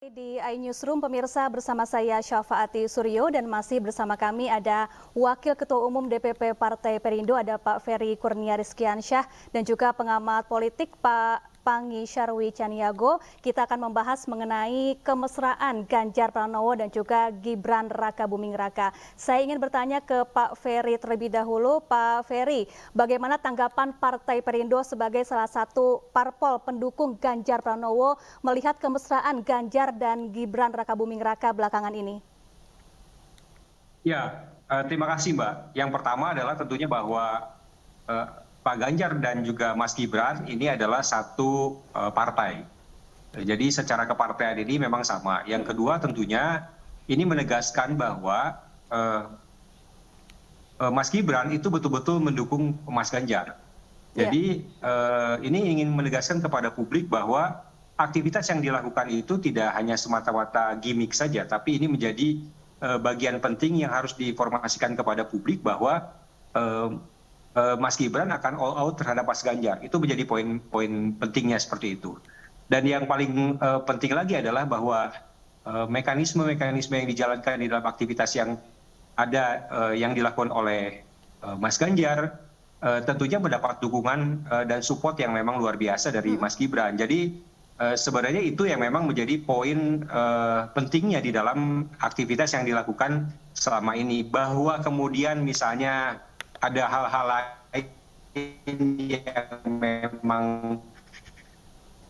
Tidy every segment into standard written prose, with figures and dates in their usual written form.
Di iNewsroom, pemirsa, bersama saya Syafaati Suryo dan masih bersama kami ada Wakil Ketua Umum DPP Partai Perindo, ada Pak Ferry Kurnia Rizkiansyah, dan juga pengamat politik Pak Pangi Syarwi Caniago. Kita akan membahas mengenai kemesraan Ganjar Pranowo dan juga Gibran Rakabuming Raka. Saya ingin bertanya ke Pak Ferry terlebih dahulu. Pak Ferry, bagaimana tanggapan Partai Perindo sebagai salah satu parpol pendukung Ganjar Pranowo melihat kemesraan Ganjar dan Gibran Rakabuming Raka belakangan ini? Ya, terima kasih Mbak. Yang pertama adalah tentunya bahwa Pak Ganjar dan juga Mas Gibran ini adalah satu partai. Jadi secara kepartaian ini memang sama. Yang kedua tentunya ini menegaskan bahwa Mas Gibran itu betul-betul mendukung Mas Ganjar. Jadi ini ingin menegaskan kepada publik bahwa aktivitas yang dilakukan itu tidak hanya semata-mata gimmick saja, tapi ini menjadi bagian penting yang harus diinformasikan kepada publik bahwa Mas Gibran akan all out terhadap Mas Ganjar. Itu menjadi poin pentingnya seperti itu. Dan yang paling penting lagi adalah bahwa mekanisme-mekanisme yang dijalankan di dalam aktivitas yang ada yang dilakukan oleh Mas Ganjar tentunya mendapat dukungan dan support yang memang luar biasa dari Mas Gibran. Jadi sebenarnya itu yang memang menjadi poin pentingnya di dalam aktivitas yang dilakukan selama ini. Bahwa kemudian misalnya ada hal-hal lain yang memang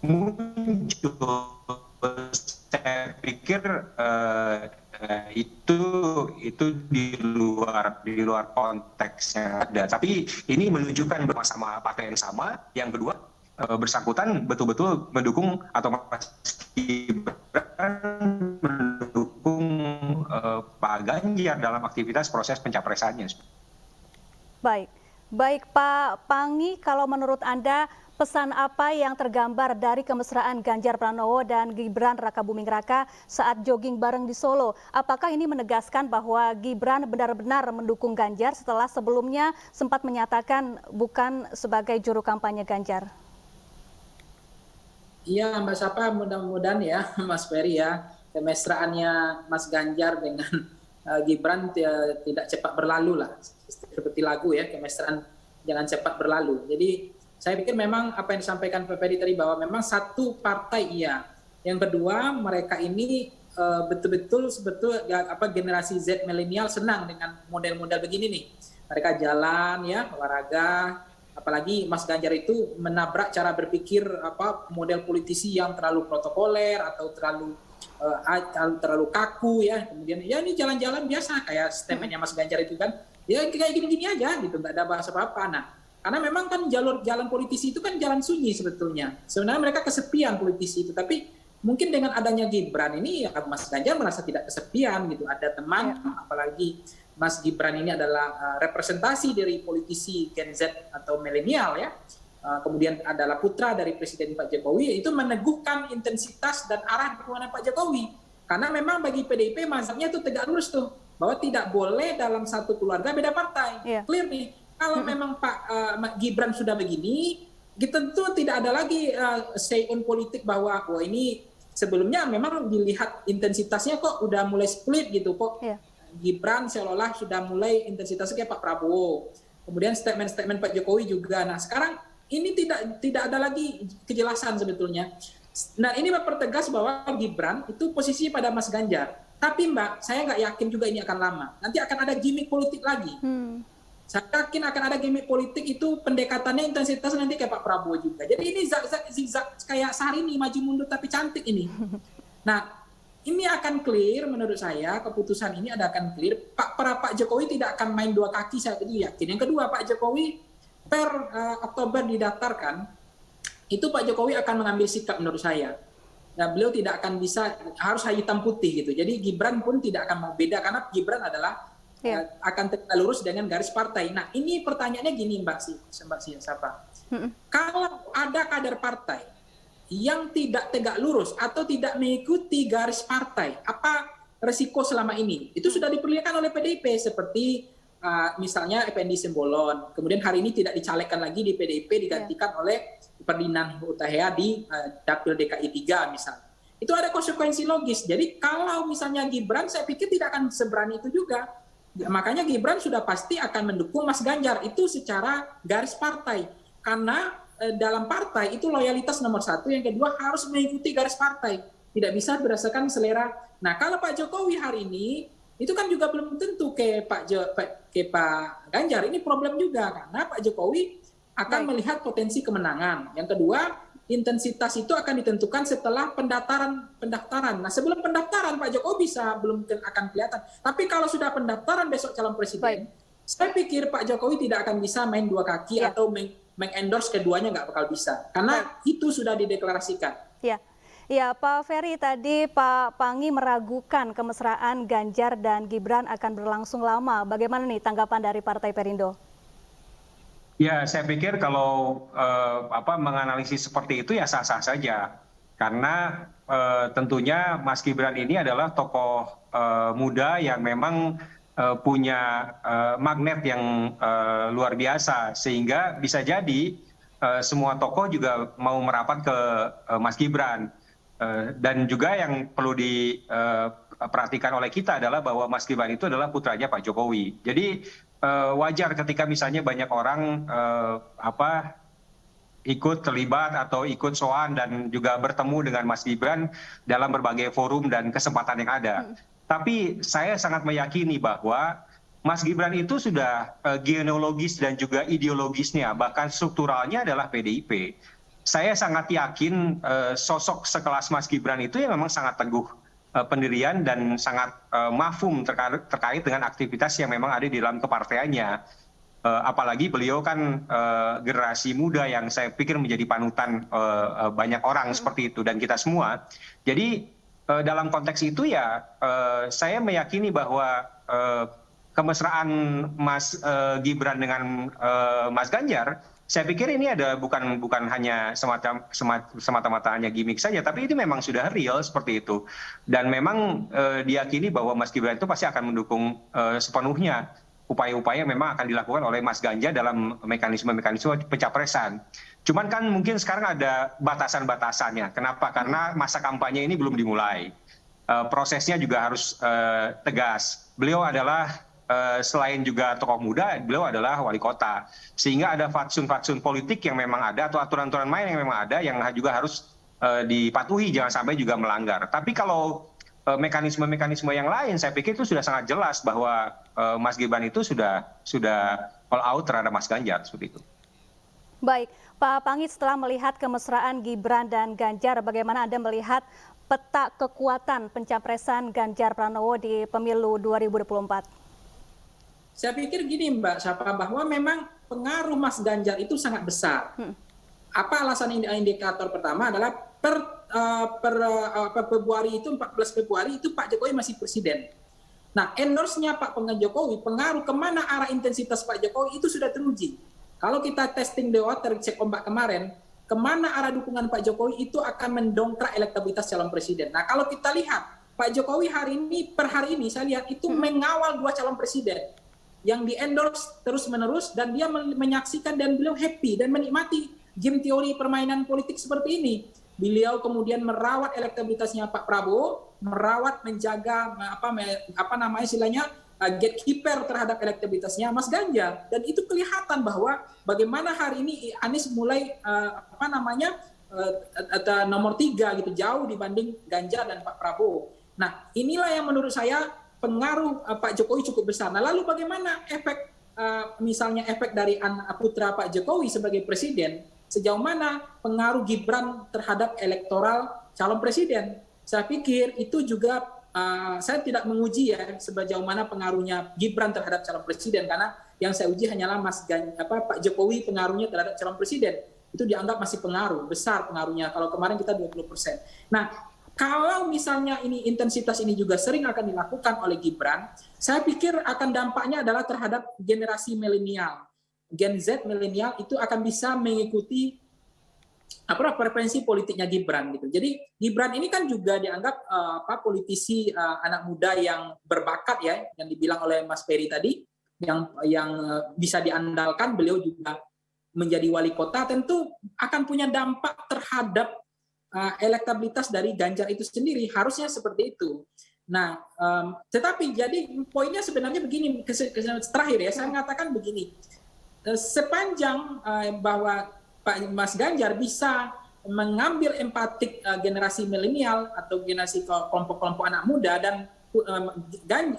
muncul, saya pikir itu di luar konteks yang ada. Tapi ini menunjukkan bersama partai yang sama. Yang kedua, bersangkutan betul-betul mendukung atau Mas Gibran mendukung Pak Ganjar dalam aktivitas proses pencapresannya. Baik Pak Pangi, kalau menurut Anda pesan apa yang tergambar dari kemesraan Ganjar Pranowo dan Gibran Rakabuming Raka saat jogging bareng di Solo? Apakah ini menegaskan bahwa Gibran benar-benar mendukung Ganjar setelah sebelumnya sempat menyatakan bukan sebagai juru kampanye Ganjar? Iya Mbak Sapa, mudah-mudahan ya Mas Ferry ya, kemesraannya Mas Ganjar dengan Gibran tidak cepat berlalu lah. Seperti lagu ya, kemesraan jangan cepat berlalu. Jadi saya pikir memang apa yang disampaikan Pak Ferry tadi bahwa memang satu partai iya. Yang kedua, mereka ini betul-betul generasi Z milenial senang dengan model-model begini nih. Mereka jalan ya, olahraga, apalagi Mas Ganjar itu menabrak cara berpikir model politisi yang terlalu protokoler atau terlalu kaku ya. Kemudian ya ini jalan-jalan biasa kayak statementnya Mas Ganjar itu kan. Ya kayak gini-gini aja gitu, nggak ada bahasa apa-apa. Nah, karena memang kan jalan politisi itu kan jalan sunyi sebetulnya. Sebenarnya mereka kesepian politisi itu, tapi mungkin dengan adanya Gibran ini ya Mas Ganjar merasa tidak kesepian gitu. Ada teman, apalagi Mas Gibran ini adalah representasi dari politisi Gen Z atau milenial ya. Kemudian adalah putra dari Presiden Pak Jokowi, itu meneguhkan intensitas dan arah dukungan Pak Jokowi. Karena memang bagi PDIP mazhabnya itu tegak lurus tuh, bahwa tidak boleh dalam satu keluarga beda partai. Clear nih. Kalau memang Pak Gibran sudah begini, tentu tidak ada lagi say on politik bahwa ini sebelumnya memang dilihat intensitasnya kok udah mulai split gitu kok. Gibran seolah-olah sudah mulai intensitasnya kayak Pak Prabowo. Kemudian statement-statement Pak Jokowi juga. Nah sekarang ini tidak ada lagi kejelasan sebetulnya. Nah ini mempertegas bahwa Gibran itu posisi pada Mas Ganjar. Tapi Mbak, saya nggak yakin juga ini akan lama. Nanti akan ada gimmick politik lagi. Saya yakin akan ada gimmick politik itu pendekatannya intensitas nanti kayak Pak Prabowo juga. Jadi ini zigzag kayak Syahrini maju mundur tapi cantik ini. Nah ini akan clear menurut saya, keputusan ini akan clear. Pak Jokowi tidak akan main dua kaki, saya itu yakin. Yang kedua, Pak Jokowi per Oktober didaftarkan, itu Pak Jokowi akan mengambil sikap menurut saya. Nah, beliau tidak akan bisa, harus hitam putih gitu. Jadi Gibran pun tidak akan mau beda karena Gibran adalah akan tegak lurus dengan garis partai. Nah, ini pertanyaannya gini Mbak Siapa? Kalau ada kader partai yang tidak tegak lurus atau tidak mengikuti garis partai, apa resiko selama ini? Itu sudah diperlihatkan oleh PDIP seperti misalnya Effendi Simbolon. Kemudian hari ini tidak dicalekkan lagi di PDIP, digantikan oleh Ferdinand Hutahian di Dapil DKI 3 misalnya. itu ada konsekuensi logis. Jadi kalau misalnya Gibran, saya pikir tidak akan seberani itu juga. Makanya Gibran sudah pasti akan mendukung Mas Ganjar itu secara garis partai. Karena dalam partai itu loyalitas nomor satu, yang kedua harus mengikuti garis partai. Tidak bisa berdasarkan selera. Nah kalau Pak Jokowi hari ini, itu kan juga belum tentu ke Pak Ganjar. Ini problem juga, karena Pak Jokowi akan melihat potensi kemenangan. Yang kedua, intensitas itu akan ditentukan setelah pendaftaran. Nah, sebelum pendaftaran Pak Jokowi belum akan kelihatan. Tapi kalau sudah pendaftaran besok calon presiden, saya pikir Pak Jokowi tidak akan bisa main dua kaki atau mengendorse keduanya, nggak bakal bisa. Karena itu sudah dideklarasikan. Ya, Pak Ferry, tadi Pak Pangi meragukan kemesraan Ganjar dan Gibran akan berlangsung lama. Bagaimana nih tanggapan dari Partai Perindo? Ya, saya pikir kalau menganalisis seperti itu ya sah-sah saja. Karena tentunya Mas Gibran ini adalah tokoh muda yang memang punya magnet yang luar biasa. Sehingga bisa jadi semua tokoh juga mau merapat ke Mas Gibran. Dan juga yang perlu diperhatikan oleh kita adalah bahwa Mas Gibran itu adalah putranya Pak Jokowi. Jadi wajar ketika misalnya banyak orang ikut terlibat atau ikut soan dan juga bertemu dengan Mas Gibran dalam berbagai forum dan kesempatan yang ada. Tapi saya sangat meyakini bahwa Mas Gibran itu sudah genealogis dan juga ideologisnya, bahkan strukturalnya adalah PDIP. Saya sangat yakin sosok sekelas Mas Gibran itu yang memang sangat teguh pendirian dan sangat mafhum terkait dengan aktivitas yang memang ada di dalam kepartaiannya. Apalagi beliau kan generasi muda yang saya pikir menjadi panutan banyak orang seperti itu dan kita semua. Jadi dalam konteks itu ya saya meyakini bahwa kemesraan Mas Gibran dengan Mas Ganjar, saya pikir ini ada bukan hanya semata-mata hanya gimmick saja, tapi ini memang sudah real seperti itu. Dan memang diyakini bahwa Mas Gibran itu pasti akan mendukung sepenuhnya upaya-upaya yang memang akan dilakukan oleh Mas Ganjar dalam mekanisme-mekanisme pencapresan. Cuman kan mungkin sekarang ada batasan-batasannya. Kenapa? Karena masa kampanye ini belum dimulai. Prosesnya juga harus tegas. Beliau adalah selain juga tokoh muda, beliau adalah wali kota. Sehingga ada fatsun-fatsun politik yang memang ada, atau aturan-aturan main yang memang ada, yang juga harus dipatuhi, jangan sampai juga melanggar. Tapi kalau mekanisme-mekanisme yang lain, saya pikir itu sudah sangat jelas bahwa Mas Gibran itu sudah all out terhadap Mas Ganjar, seperti itu. Baik, Pak Pangi, setelah melihat kemesraan Gibran dan Ganjar, bagaimana Anda melihat peta kekuatan pencapresan Ganjar Pranowo di pemilu 2024? Saya pikir gini Mbak Sapa, bahwa memang pengaruh Mas Ganjar itu sangat besar. Apa alasan indikator pertama adalah Februari itu 14 Februari itu Pak Jokowi masih presiden. Nah, endorse-nya Pak Jokowi, pengaruh kemana arah intensitas Pak Jokowi itu sudah teruji. Kalau kita testing the water, cek ombak kemarin, kemana arah dukungan Pak Jokowi itu akan mendongkrak elektabilitas calon presiden. Nah, kalau kita lihat Pak Jokowi per hari ini saya lihat itu mengawal 2 calon presiden yang di-endorse terus-menerus, dan dia menyaksikan dan beliau happy dan menikmati game teori permainan politik seperti ini. Beliau kemudian merawat elektabilitasnya Pak Prabowo, menjaga gatekeeper terhadap elektabilitasnya Mas Ganjar, dan itu kelihatan bahwa bagaimana hari ini Anies mulai nomor 3 gitu, jauh dibanding Ganjar dan Pak Prabowo. Nah, inilah yang menurut saya pengaruh Pak Jokowi cukup besar. Nah, lalu bagaimana efek misalnya efek dari putra Pak Jokowi sebagai presiden, sejauh mana pengaruh Gibran terhadap elektoral calon presiden? Saya pikir itu juga saya tidak menguji ya sejauh mana pengaruhnya Gibran terhadap calon presiden, karena yang saya uji hanyalah Pak Jokowi pengaruhnya terhadap calon presiden. Itu dianggap masih besar pengaruhnya. Kalau kemarin kita 20%. Nah, kalau misalnya ini intensitas ini juga sering akan dilakukan oleh Gibran, saya pikir akan dampaknya adalah terhadap generasi milenial. Gen Z milenial itu akan bisa mengikuti preferensi politiknya Gibran gitu. Jadi Gibran ini kan juga dianggap politisi anak muda yang berbakat ya, yang dibilang oleh Mas Ferry tadi, yang bisa diandalkan. Beliau juga menjadi wali kota, tentu akan punya dampak terhadap elektabilitas dari Ganjar itu sendiri, harusnya seperti itu. Nah, tetapi jadi poinnya sebenarnya begini, terakhir ya, saya mengatakan begini, sepanjang bahwa Pak Mas Ganjar bisa mengambil empatik generasi milenial atau generasi kelompok-kelompok anak muda, dan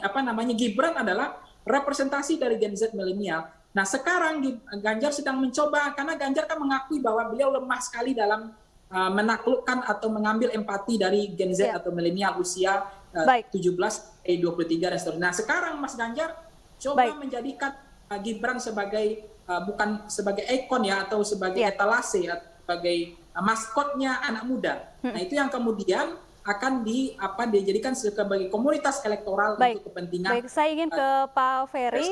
Gibran adalah representasi dari Gen Z milenial. Nah, sekarang Ganjar sedang mencoba, karena Ganjar kan mengakui bahwa beliau lemah sekali dalam menaklukkan atau mengambil empati dari Gen Z atau milenial usia 17-23 dan seterusnya. Nah, sekarang Mas Ganjar coba menjadikan Gibran sebagai bukan sebagai ikon ya, atau sebagai etalase, atau sebagai maskotnya anak muda. Nah, itu yang kemudian akan dijadikan sebagai komunitas elektoral untuk kepentingan. Baik, saya ingin ke Pak Ferry.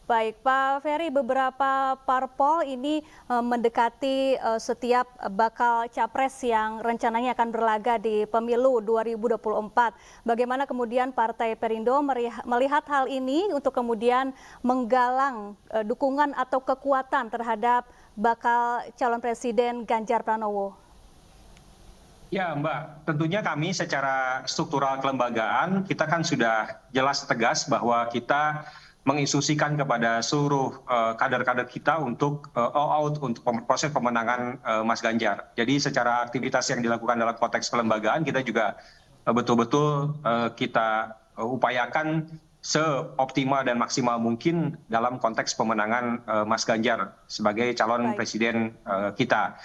Baik, Pak Ferry, beberapa parpol ini mendekati setiap bakal capres yang rencananya akan berlaga di pemilu 2024. Bagaimana kemudian Partai Perindo melihat hal ini untuk kemudian menggalang dukungan atau kekuatan terhadap bakal calon presiden Ganjar Pranowo? Ya Mbak, tentunya kami secara struktural kelembagaan kita kan sudah jelas tegas bahwa kita menginstruksikan kepada seluruh kader-kader kita untuk all out untuk proses pemenangan Mas Ganjar. Jadi secara aktivitas yang dilakukan dalam konteks kelembagaan kita juga betul-betul kita upayakan seoptimal dan maksimal mungkin dalam konteks pemenangan Mas Ganjar sebagai calon presiden kita.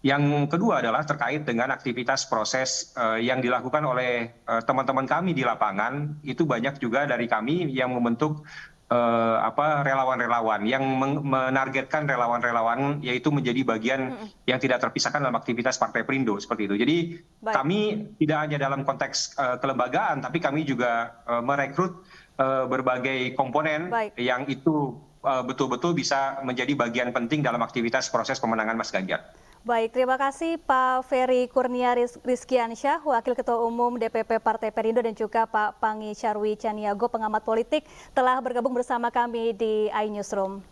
Yang kedua adalah terkait dengan aktivitas proses yang dilakukan oleh teman-teman kami di lapangan. Itu banyak juga dari kami yang membentuk relawan-relawan yang menargetkan relawan-relawan yaitu menjadi bagian yang tidak terpisahkan dalam aktivitas Partai Perindo seperti itu. Jadi kami tidak hanya dalam konteks kelembagaan, tapi kami juga merekrut berbagai komponen yang itu betul-betul bisa menjadi bagian penting dalam aktivitas proses pemenangan Mas Ganjar. Baik, terima kasih Pak Ferry Kurniaris-Rizkyansyah, Wakil Ketua Umum DPP Partai Perindo, dan juga Pak Pangi Charwi Caniago, pengamat politik, telah bergabung bersama kami di iNewsroom.